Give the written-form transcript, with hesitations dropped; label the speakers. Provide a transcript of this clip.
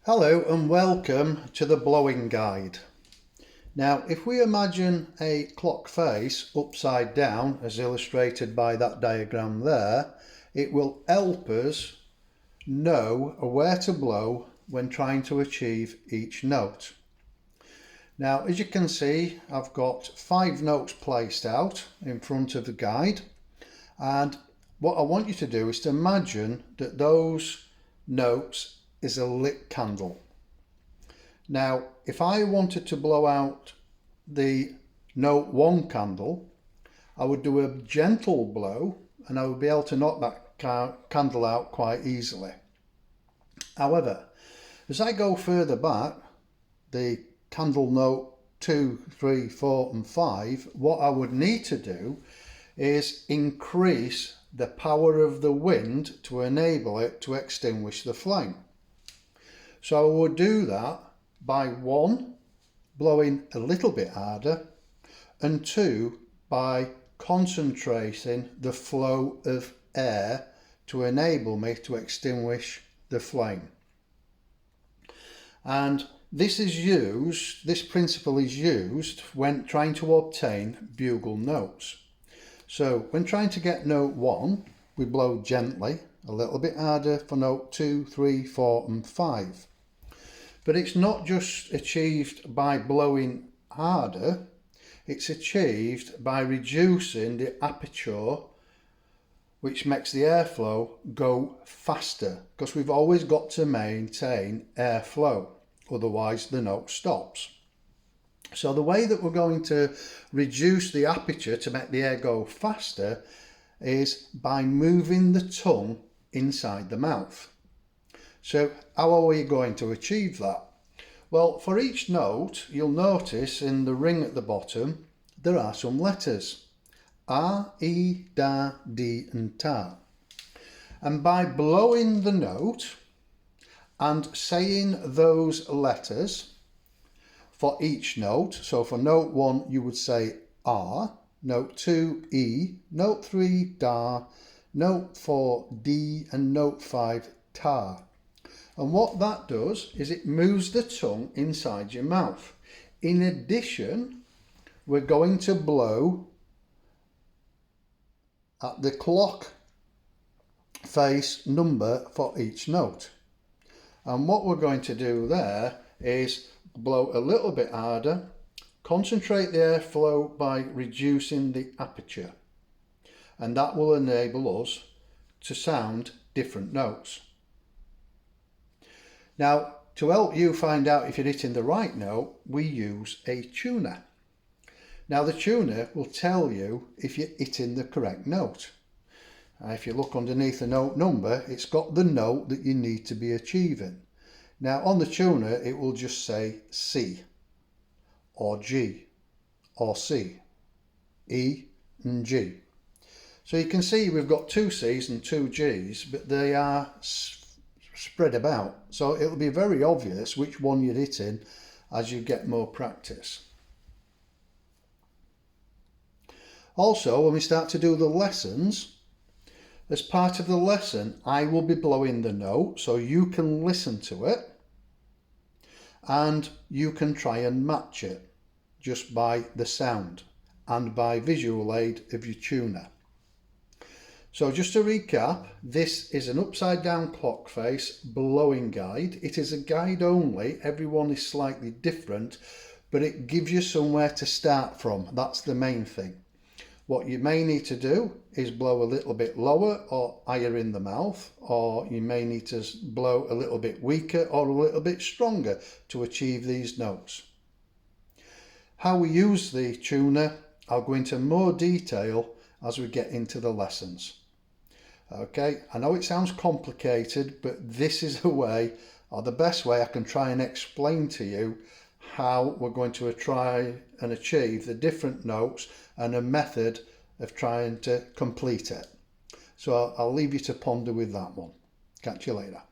Speaker 1: Hello and welcome to the blowing guide. Now if we imagine a clock face upside down as illustrated by that diagram there, it will help us know where to blow when trying to achieve each note. Now as you can see, I've got 5 notes placed out in front of the guide, and what I want you to do is to imagine that those notes is a lit candle. Now if I wanted to blow out the note 1 candle, I would do a gentle blow and I would be able to knock that candle out quite easily. However, as I go further back, the candle note 2, 3, 4 and 5, what I would need to do is increase the power of the wind to enable it to extinguish the flame. So I would do that by 1, blowing a little bit harder, and 2, by concentrating the flow of air to enable me to extinguish the flame. And this principle is used when trying to obtain bugle notes. So when trying to get note 1, we blow gently, a little bit harder for note 2, 3, 4 and 5. But it's not just achieved by blowing harder, it's achieved by reducing the aperture, which makes the airflow go faster, because we've always got to maintain airflow, otherwise the note stops. So the way that we're going to reduce the aperture to make the air go faster is by moving the tongue inside the mouth. So how are we going to achieve that? Well, for each note, you'll notice in the ring at the bottom, there are some letters. A, E, Da, D and Ta. And by blowing the note and saying those letters for each note, so for note 1 you would say A, note 2 E, note 3 Da, note 4 D and note 5 Ta. And what that does is it moves the tongue inside your mouth. In addition, we're going to blow at the clock face number for each note. And what we're going to do there is blow a little bit harder, concentrate the airflow by reducing the aperture. And that will enable us to sound different notes. Now, to help you find out if you're hitting the right note, we use a tuner. Now, the tuner will tell you if you're hitting the correct note. If you look underneath the note number, it's got the note that you need to be achieving. Now, on the tuner, it will just say C, or G, or C, E and G. So you can see we've got 2 C's and 2 G's, but they are spread about, so it'll be very obvious which one you're hitting as you get more practice. Also, when we start to do the lessons, as part of the lesson I will be blowing the note so you can listen to it and you can try and match it just by the sound and by visual aid of your tuner. So just to recap, this is an upside down clock face blowing guide. It is a guide only, everyone is slightly different, but it gives you somewhere to start from. That's the main thing. What you may need to do is blow a little bit lower or higher in the mouth, or you may need to blow a little bit weaker or a little bit stronger to achieve these notes. How we use the tuner, I'll go into more detail as we get into the lessons. Okay, I know it sounds complicated, but this is a way, or the best way I can try and explain to you how we're going to try and achieve the different notes and a method of trying to complete it. So I'll leave you to ponder with that one. Catch you later.